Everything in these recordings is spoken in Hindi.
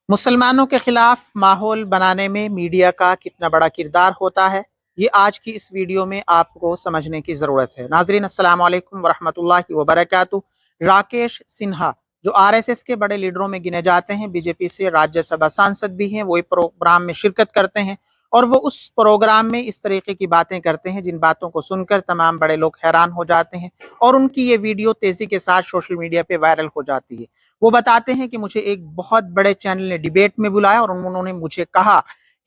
मुसलमानों के खिलाफ माहौल बनाने में मीडिया का कितना बड़ा किरदार होता है, ये आज की इस वीडियो में आपको समझने की ज़रूरत है। नाज़रीन, अस्सलाम वालेकुम वरहमतुल्लाहि वबरकातुहू। राकेश सिन्हा जो आरएसएस के बड़े लीडरों में गिने जाते हैं, बीजेपी से राज्यसभा सांसद भी हैं, वो प्रोग्राम में शिरकत करते हैं और वो उस प्रोग्राम में इस तरीके की बातें करते हैं जिन बातों को सुनकर तमाम बड़े लोग हैरान हो जाते हैं और उनकी ये वीडियो तेजी के साथ सोशल मीडिया पे वायरल हो जाती है। वो बताते हैं कि मुझे एक बहुत बड़े चैनल ने डिबेट में बुलाया और उन्होंने मुझे कहा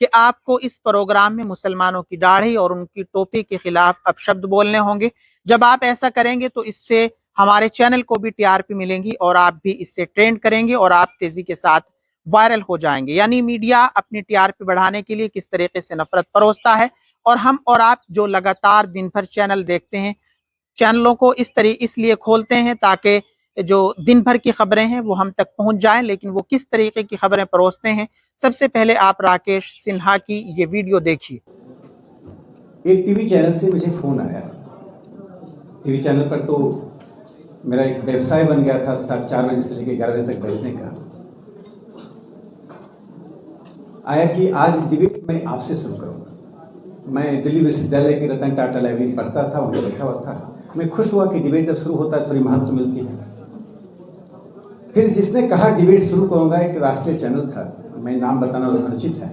कि आपको इस प्रोग्राम में मुसलमानों की दाढ़ी और उनकी टोपी के खिलाफ अपशब्द बोलने होंगे। जब आप ऐसा करेंगे तो इससे हमारे चैनल को भी टीआरपी मिलेंगी और आप भी इससे ट्रेंड करेंगे और आप तेजी के साथ वायरल हो जाएंगे। यानी मीडिया अपनी टीआरपी बढ़ाने के लिए किस तरीके से नफरत परोसता है और हम और आप जो लगातार दिन भर चैनल देखते हैं, चैनलों को इसलिए खोलते हैं ताकि जो दिन भर की खबरें हैं वो हम तक पहुंच जाएं, लेकिन वो किस तरीके की खबरें परोसते हैं। सबसे पहले आप राकेश सिन्हा की ये वीडियो देखिए। एक टीवी चैनल से मुझे फ़ोन आया। टीवी चैनल पर तो मेरा एक व्यवसाय बन गया था 4 बजे से लेकर 11 बजे तक बैठने का। आया कि आज डिबेट मैं आपसे शुरू करूँगा। मैं दिल्ली विश्वविद्यालय के रतन टाटा लाइब्रेरी पढ़ता था, वहीं बैठा हुआ था। मैं खुश हुआ कि डिबेट जब शुरू होता है थोड़ी महत्व मिलती है। फिर जिसने कहा डिबेट शुरू करूँगा, एक राष्ट्रीय चैनल था, मैं नाम बताना अनुचित है,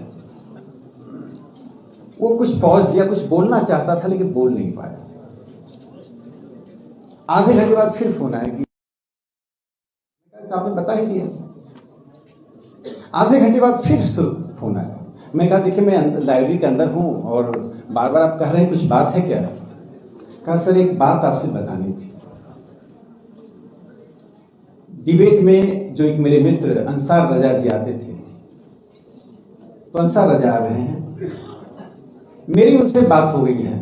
वो कुछ पॉज दिया, कुछ बोलना चाहता था लेकिन बोल नहीं पाया। आधे घंटे बाद फिर फोन आया कि आपने बता ही दिया। आधे घंटे बाद फिर फोन आया। मैं कहा देखिए मैं लाइब्रेरी के अंदर हूं और बार बार आप कह रहे हैं कुछ बात है क्या? कहा सर एक बात आपसे बतानी थी। डिबेट में जो एक मेरे मित्र अंसार रजा जी आते थे, तो अंसार रजा आ रहे हैं, मेरी उनसे बात हो गई है,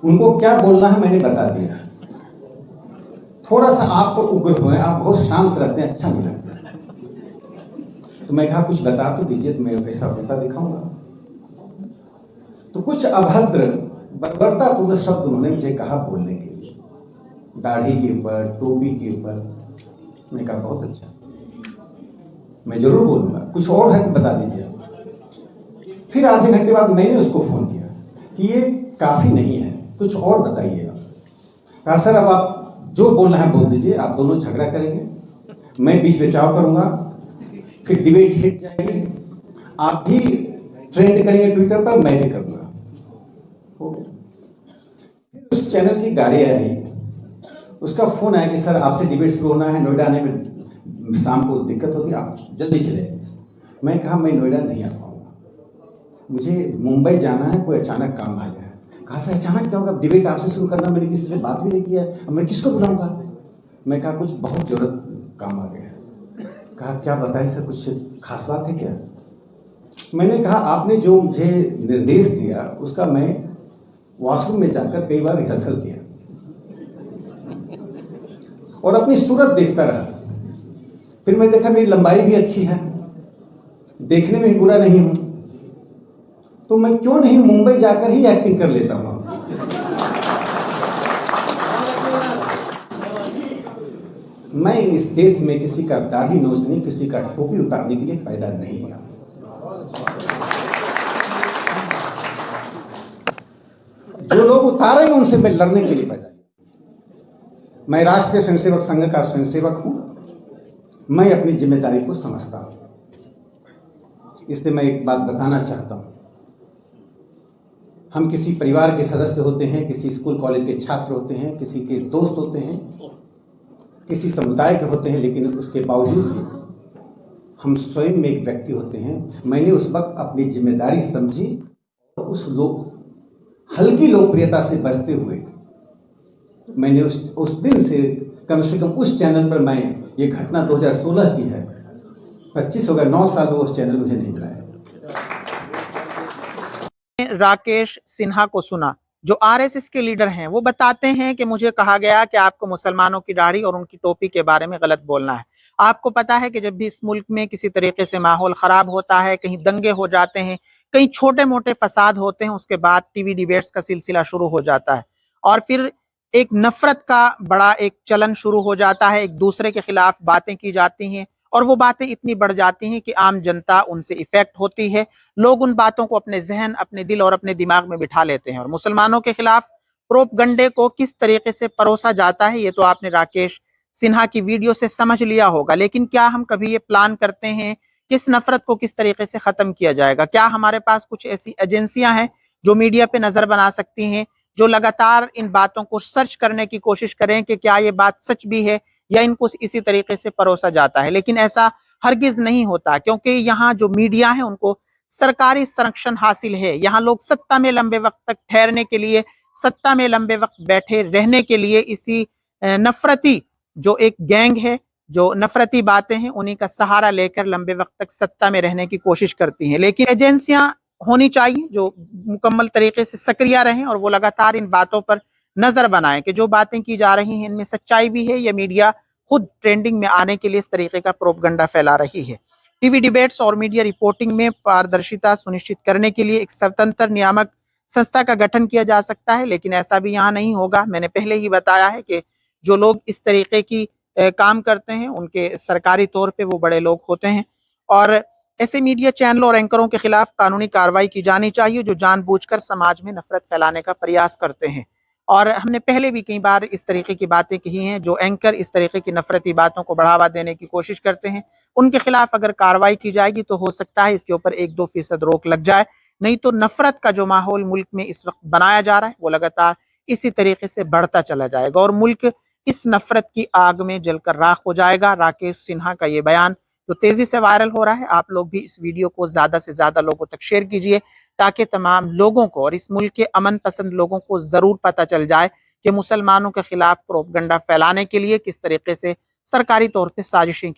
उनको क्या बोलना है मैंने बता दिया। थोड़ा सा आप उग्र हुए, आप बहुत शांत रहते हैं, अच्छा नहीं लगता। तो मैं कहा कुछ बता तो दीजिए, तो मैं ऐसा होता दिखाऊंगा। तो कुछ अभद्र बर्बरतापूर्ण शब्द उन्होंने मुझे कहा बोलने के लिए, दाढ़ी के ऊपर, टोपी के ऊपर। मैं कहा बहुत अच्छा, मैं जरूर बोलूंगा, कुछ और है तो बता दीजिए। फिर आधे घंटे बाद मैंने उसको फोन किया कि ये काफी नहीं है, कुछ और बताइए। कहा सर अब आप जो बोलना है बोल दीजिए, आप दोनों झगड़ा करेंगे, मैं बीच बचाव करूंगा, फिर डिबेट हिट जाएगी, आप भी ट्रेंड करेंगे ट्विटर पर, मैं भी करूंगा। हो गया। फिर उस चैनल की गाड़ी आई, उसका फोन आया कि सर आपसे डिबेट शुरू होना है, नोएडा आने में शाम को दिक्कत होगी, आप जल्दी चले। मैं कहा मैं नोएडा नहीं आ पाऊंगा, मुझे मुंबई जाना है, कोई अचानक काम आ गया है। कहा सर अचानक क्या होगा, डिबेट आपसे शुरू करना, मैंने किसी से बात भी नहीं किया है, मैं किसको बुलाऊंगा? मैं कहा कुछ बहुत जरूरत काम आ गया है। कहा क्या बताएं सर, कुछ खास बात है क्या? मैंने कहा आपने जो मुझे निर्देश दिया उसका मैं वॉशरूम में जाकर कई बार रिहर्सल किया और अपनी सूरत देखता रहा। फिर मैं देखा मेरी लंबाई भी अच्छी है, देखने में भी बुरा नहीं हूं, तो मैं क्यों नहीं मुंबई जाकर ही एक्टिंग कर लेता हूं। मैं इस देश में किसी का दाढ़ी नोचने, किसी का टोपी उतारने के लिए पैदा नहीं हुआ। जो लोग उतारेंगे उनसे मैं लड़ने के लिए पैदा हुआ। मैं राष्ट्रीय स्वयंसेवक संघ का स्वयंसेवक हूं, मैं अपनी जिम्मेदारी को समझता हूं। इसलिए मैं एक बात बताना चाहता हूं, हम किसी परिवार के सदस्य होते हैं, किसी स्कूल कॉलेज के छात्र होते हैं, किसी के दोस्त होते हैं, किसी समुदाय के होते हैं, लेकिन उसके बावजूद भी हम स्वयं में एक व्यक्ति होते हैं। मैंने उस वक्त अपनी जिम्मेदारी समझी और उस हल्की लोकप्रियता से बचते हुए मैंने उस दिन से कम उस चैनल पर, मैं ये घटना 2016 की है, 25 हो गया, 9 साल में उस चैनल मुझे नहीं मिला। राकेश सिन्हा को सुना, जो आरएसएस के लीडर हैं, वो बताते हैं कि मुझे कहा गया कि आपको मुसलमानों की दाढ़ी और उनकी टोपी के बारे में गलत बोलना है। आपको पता है कि जब भी इस मुल्क में किसी तरीके से माहौल खराब होता है, कहीं दंगे हो जाते हैं, कहीं छोटे मोटे फसाद होते हैं, उसके बाद टीवी डिबेट्स का सिलसिला शुरू हो जाता है और फिर एक नफरत का बड़ा एक चलन शुरू हो जाता है, एक दूसरे के खिलाफ बातें की जाती हैं और वो बातें इतनी बढ़ जाती हैं कि आम जनता उनसे इफेक्ट होती है। लोग उन बातों को अपने जहन, अपने दिल और अपने दिमाग में बिठा लेते हैं। और मुसलमानों के खिलाफ प्रोपगंडे को किस तरीके से परोसा जाता है ये तो आपने राकेश सिन्हा की वीडियो से समझ लिया होगा। लेकिन क्या हम कभी ये प्लान करते हैं कि इस नफरत को किस तरीके से खत्म किया जाएगा? क्या हमारे पास कुछ ऐसी एजेंसियां हैं जो मीडिया पे नजर बना सकती हैं, जो लगातार इन बातों को सर्च करने की कोशिश करें कि क्या ये बात सच भी है या इनको इसी तरीके से परोसा जाता है? लेकिन ऐसा हरगिज नहीं होता, क्योंकि यहाँ जो मीडिया है उनको सरकारी संरक्षण हासिल है। यहाँ लोग सत्ता में लंबे वक्त तक ठहरने के लिए, सत्ता में लंबे वक्त बैठे रहने के लिए इसी नफरती जो एक गैंग है, जो नफरती बातें हैं, उन्हीं का सहारा लेकर लंबे वक्त तक सत्ता में रहने की कोशिश करती हैं। लेकिन एजेंसियां होनी चाहिए जो मुकम्मल तरीके से सक्रिय रहें और वो लगातार इन बातों पर नजर बनाएं कि जो बातें की जा रही हैं इनमें सच्चाई भी है या मीडिया खुद ट्रेंडिंग में आने के लिए इस तरीके का प्रोपगंडा फैला रही है। टीवी डिबेट्स और मीडिया रिपोर्टिंग में पारदर्शिता सुनिश्चित करने के लिए एक स्वतंत्र नियामक संस्था का गठन किया जा सकता है, लेकिन ऐसा भी यहाँ नहीं होगा। मैंने पहले ही बताया है कि जो लोग इस तरीके की काम करते हैं उनके सरकारी तौर पे वो बड़े लोग होते हैं। और ऐसे मीडिया चैनलों और एंकरों के खिलाफ कानूनी कार्रवाई की जानी चाहिए जो जानबूझकर समाज में नफरत फैलाने का प्रयास करते हैं। और हमने पहले भी कई बार इस तरीके की बातें कही हैं, जो एंकर इस तरीके की नफरती बातों को बढ़ावा देने की कोशिश करते हैं उनके खिलाफ अगर कार्रवाई की जाएगी तो हो सकता है इसके ऊपर 1-2% रोक लग जाए। नहीं तो नफरत का जो माहौल मुल्क में इस वक्त बनाया जा रहा है वो लगातार इसी तरीके से बढ़ता चला जाएगा और मुल्क इस नफरत की आग में जलकर राख हो जाएगा। राकेश सिन्हा का ये बयान जो तेजी से वायरल हो रहा है, आप लोग भी इस वीडियो को ज्यादा से ज्यादा लोगों तक शेयर कीजिए ताकि तमाम लोगों को और इस मुल्क के अमन पसंद लोगों को जरूर पता चल जाए कि मुसलमानों के खिलाफ प्रोपगंडा फैलाने के लिए किस तरीके से सरकारी तौर पर साजिशें की